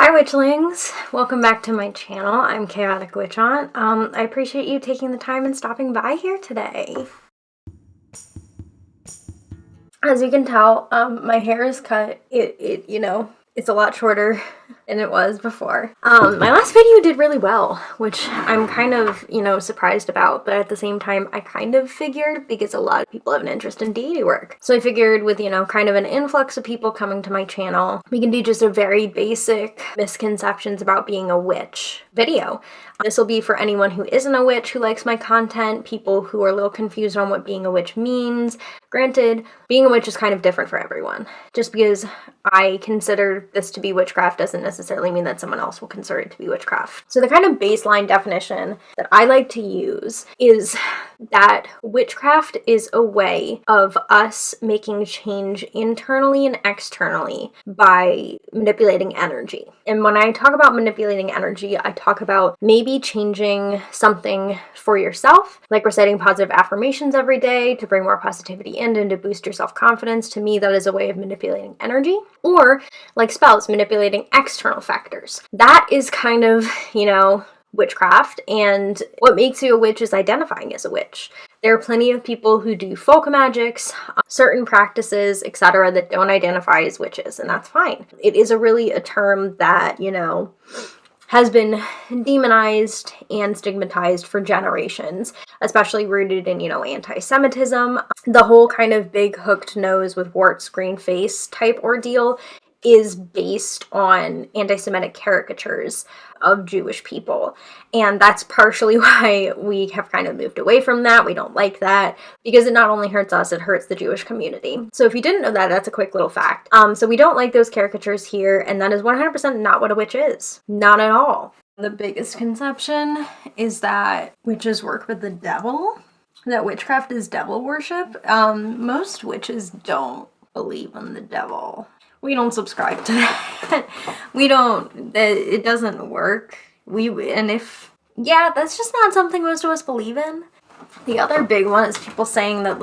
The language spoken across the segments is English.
Hi witchlings, welcome back to my channel. I'm Chaotic Witch Aunt. I appreciate you taking the time and stopping by here today. As you can tell, my hair is cut. It's a lot shorter than it was before. My last video did really well, which I'm kind of, surprised about, but at the same time, I kind of figured because a lot of people have an interest in deity work. So I figured with, kind of an influx of people coming to my channel, we can do just a very basic misconceptions about being a witch video. This will be for anyone who isn't a witch who likes my content, people who are a little confused on what being a witch means. Granted, being a witch is kind of different for everyone. Just because I consider this to be witchcraft doesn't necessarily mean that someone else will consider it to be witchcraft. So the kind of baseline definition that I like to use is that witchcraft is a way of us making change internally and externally by manipulating energy. And when I talk about manipulating energy, I talk about maybe changing something for yourself, like reciting positive affirmations every day to bring more positivity in and to boost your self-confidence. To me, that is a way of manipulating energy. Or like spells, manipulating external factors. That is kind of, witchcraft, and what makes you a witch is identifying as a witch. There are plenty of people who do folk magics, certain practices, etc. that don't identify as witches, and that's fine. It is a term that, has been demonized and stigmatized for generations, especially rooted in, anti-Semitism. The whole kind of big hooked nose with warts, green face type ordeal is based on anti-Semitic caricatures of Jewish people. And that's partially why we have kind of moved away from that. We don't like that because it not only hurts us, it hurts the Jewish community. So if you didn't know that, that's a quick little fact. So we don't like those caricatures here, and that is 100% not what a witch is. Not at all. The biggest conception is that witches work with the devil, that witchcraft is devil worship. Most witches don't believe in the devil. We don't subscribe to that. It doesn't work. That's just not something most of us believe in. The other big one is people saying that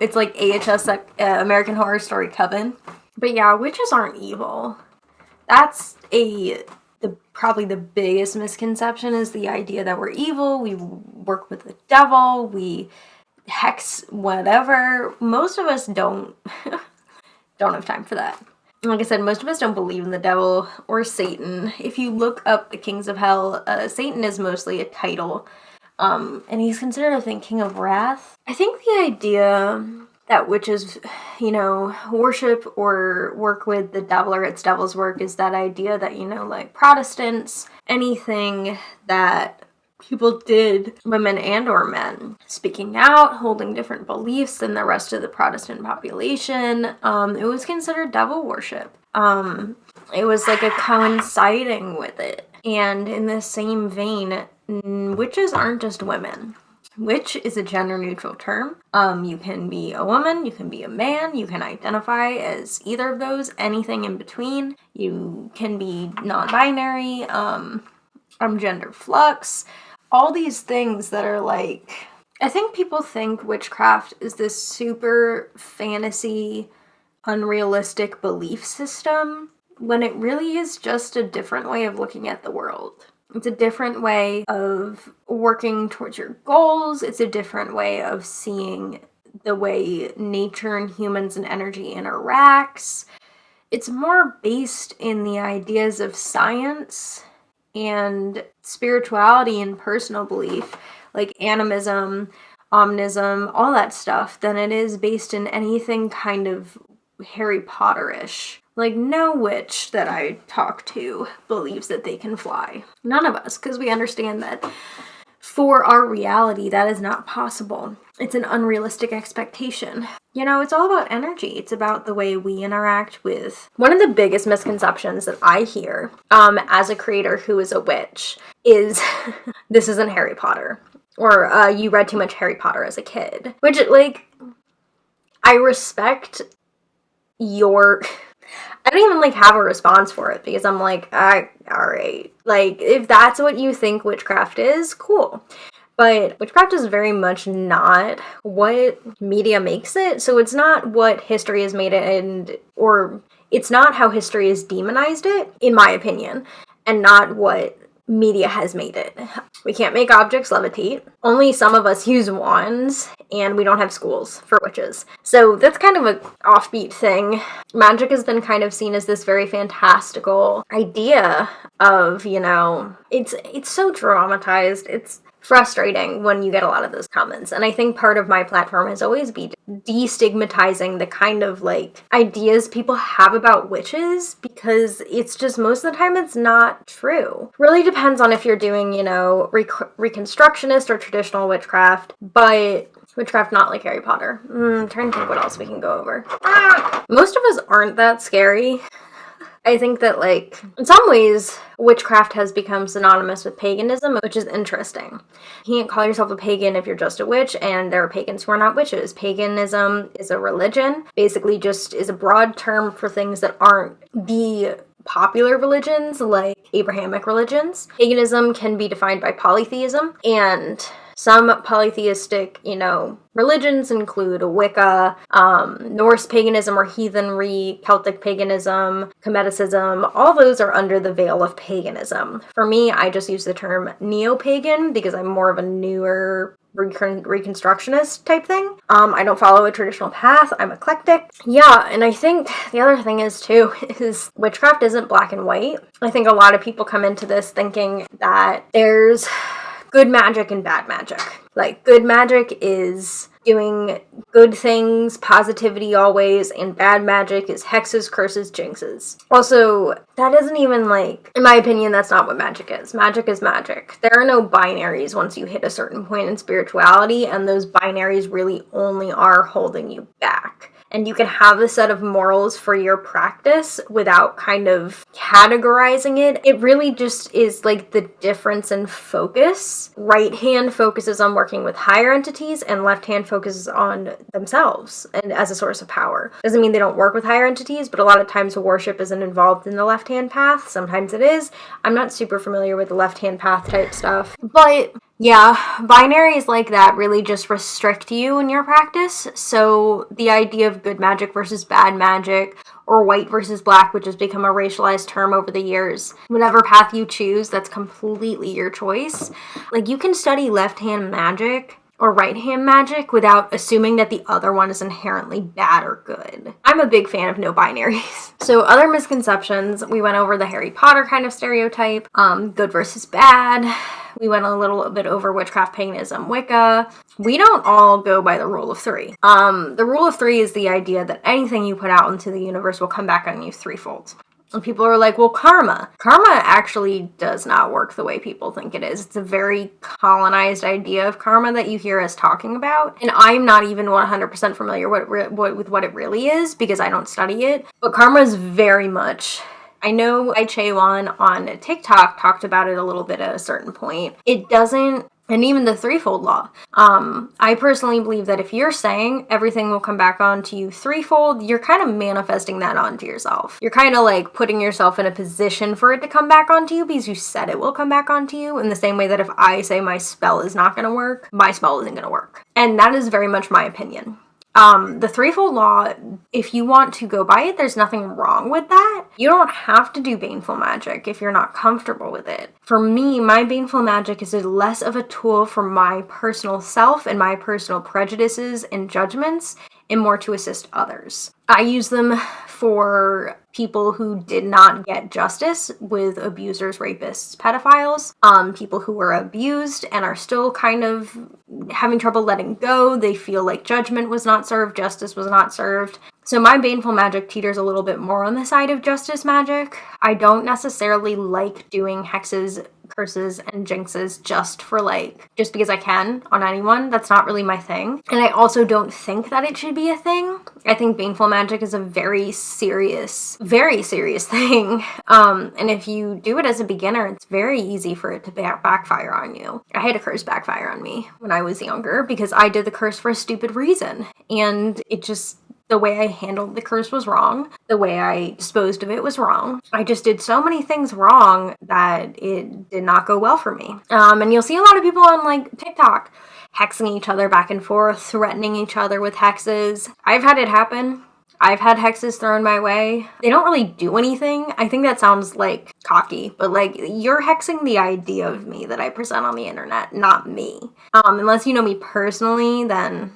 it's like AHS, American Horror Story Coven. But yeah, witches aren't evil. That's probably the biggest misconception is the idea that we're evil, we work with the devil, we hex whatever. Most of us don't have time for that. Like I said, most of us don't believe in the devil or Satan. If you look up the Kings of Hell, Satan is mostly a title, and he's considered, I think, King of Wrath. I think the idea that witches, worship or work with the devil or it's devil's work is that idea that, like Protestants, anything that people did, women and or men, speaking out, holding different beliefs than the rest of the Protestant population, it was considered devil worship. It was like a coinciding with it. And in the same vein, witches aren't just women. Witch is a gender-neutral term. You can be a woman, you can be a man, you can identify as either of those, anything in between. You can be non-binary, gender flux. All these things that are I think people think witchcraft is this super fantasy, unrealistic belief system, when it really is just a different way of looking at the world. It's a different way of working towards your goals. It's a different way of seeing the way nature and humans and energy interacts. It's more based in the ideas of science and spirituality and personal belief, like animism, omnism, all that stuff, than it is based in anything kind of Harry Potter-ish. Like, no witch that I talk to believes that they can fly. None of us, because we understand that for our reality, that is not possible. It's an unrealistic expectation. It's all about energy. It's about the way we interact with. One of the biggest misconceptions that I hear as a creator who is a witch is this isn't Harry Potter, or you read too much Harry Potter as a kid. Which, I respect your... I don't even have a response for it because I'm all right. If that's what you think witchcraft is, cool. But witchcraft is very much not what media makes it. So it's not what history has made it, or It's not how history has demonized it, in my opinion, and not what media has made it. We can't make objects levitate. Only some of us use wands, and we don't have schools for witches. So that's kind of an offbeat thing. Magic has been kind of seen as this very fantastical idea of, you know, it's so dramatized. It's frustrating when you get a lot of those comments. And I think part of my platform has always been destigmatizing the kind of like ideas people have about witches, because it's just most of the time it's not true. Really depends on if you're doing, you know, reconstructionist or traditional witchcraft, but witchcraft not like Harry Potter. I'm trying to think what else we can go over. Most of us aren't that scary. I think that, like, in some ways, witchcraft has become synonymous with paganism, which is interesting. You can't call yourself a pagan if you're just a witch, and there are pagans who are not witches. Paganism is a religion, basically just is a broad term for things that aren't the popular religions, like Abrahamic religions. Paganism can be defined by polytheism, and some polytheistic, you know, religions include Wicca, Norse paganism or heathenry, Celtic paganism, Cometicism. All those are under the veil of paganism. For me, I just use the term neo-pagan because I'm more of a newer reconstructionist type thing. I don't follow a traditional path. I'm eclectic. Yeah, and I think the other thing is too, is witchcraft isn't black and white. I think a lot of people come into this thinking that there's good magic and bad magic. Like, good magic is doing good things, positivity always, and bad magic is hexes, curses, jinxes. Also, that isn't even, like, in my opinion, that's not what magic is. Magic is magic. There are no binaries once you hit a certain point in spirituality, and those binaries really only are holding you back. And you can have a set of morals for your practice without kind of categorizing it. It really just is like the difference in focus. Right hand focuses on working with higher entities, and left hand focuses on themselves and as a source of power. Doesn't mean they don't work with higher entities, but a lot of times worship isn't involved in the left hand path. Sometimes it is. I'm not super familiar with the left hand path type stuff, but yeah, binaries like that really just restrict you in your practice. So the idea of good magic versus bad magic, or white versus black, which has become a racialized term over the years, whatever path you choose, that's completely your choice. Like, you can study left-hand magic or right-hand magic without assuming that the other one is inherently bad or good. I'm a big fan of no binaries. So other misconceptions, we went over the Harry Potter kind of stereotype, good versus bad. We went a little bit over witchcraft, paganism, Wicca. We don't all go by the rule of three. The rule of three is the idea that anything you put out into the universe will come back on you threefold. And people are like, well, karma. Karma actually does not work the way people think it is. It's a very colonized idea of karma that you hear us talking about. And I'm not even 100% familiar with what it really is because I don't study it. But karma is very much... I know Chaiwan on TikTok talked about it a little bit at a certain point. It doesn't, and even the threefold law. I personally believe that if you're saying everything will come back onto you threefold, you're kind of manifesting that onto yourself. You're kind of like putting yourself in a position for it to come back onto you because you said it will come back onto you, in the same way that if I say my spell is not going to work, my spell isn't going to work. And that is very much my opinion. The threefold law, if you want to go by it, there's nothing wrong with that. You don't have to do baneful magic if you're not comfortable with it. For me, my baneful magic is less of a tool for my personal self and my personal prejudices and judgments, and more to assist others. I use them for people who did not get justice with abusers, rapists, pedophiles, people who were abused and are still kind of having trouble letting go. They feel like judgment was not served, justice was not served. So my baneful magic teeters a little bit more on the side of justice magic. I don't necessarily like doing hexes, curses, and jinxes just because I can on anyone. That's not really my thing. And I also don't think that it should be a thing. I think baneful magic is a very serious thing. And if you do it as a beginner, it's very easy for it to backfire on you. I had a curse backfire on me when I was younger because I did the curse for a stupid reason. And the way I handled the curse was wrong. The way I disposed of it was wrong. I just did so many things wrong that it did not go well for me. And you'll see a lot of people on like TikTok hexing each other back and forth, threatening each other with hexes. I've had it happen. I've had hexes thrown my way. They don't really do anything. I think that sounds like cocky, but like you're hexing the idea of me that I present on the internet, not me. Unless you know me personally, then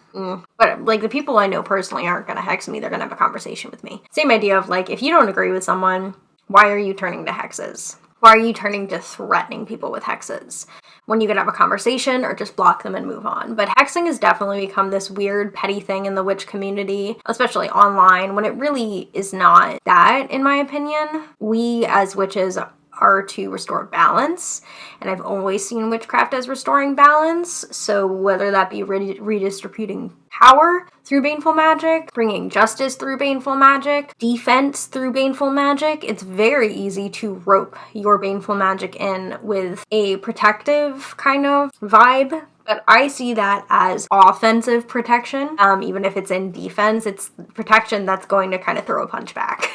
but like the people I know personally aren't gonna hex me. They're gonna have a conversation with me. Same idea of like, if you don't agree with someone, why are you turning to hexes? Why are you turning to threatening people with hexes when you could have a conversation or just block them and move on? But hexing has definitely become this weird, petty thing in the witch community, especially online, when it really is not that, in my opinion. We as witches are to restore balance, and I've always seen witchcraft as restoring balance. So whether that be redistributing power through baneful magic, bringing justice through baneful magic, defense through baneful magic, it's very easy to rope your baneful magic in with a protective kind of vibe. But I see that as offensive protection. Even if it's in defense, it's protection that's going to kind of throw a punch back.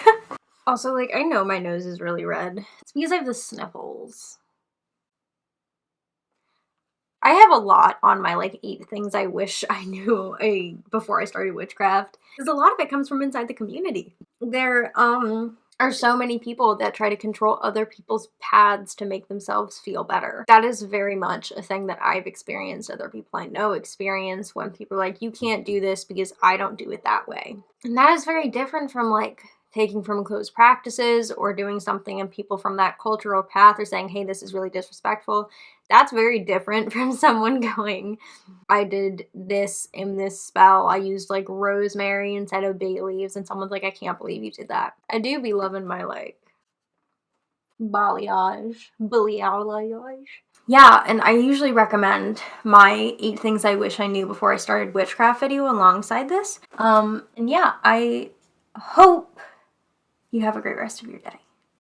Also, like, I know my nose is really red. It's because I have the sniffles. I have a lot on my, like, 8 things I wish I knew before I started witchcraft. Because a lot of it comes from inside the community. There, are so many people that try to control other people's paths to make themselves feel better. That is very much a thing that I've experienced, other people I know experience, when people are like, you can't do this because I don't do it that way. And that is very different from, like, taking from closed practices or doing something and people from that cultural path are saying, hey, this is really disrespectful. That's very different from someone going, I did this in this spell. I used like rosemary instead of bay leaves, and someone's like, I can't believe you did that. I do be loving my like balayage. Yeah, and I usually recommend my 8 things I wish I knew before I started witchcraft video alongside this. And yeah, I hope you have a great rest of your day.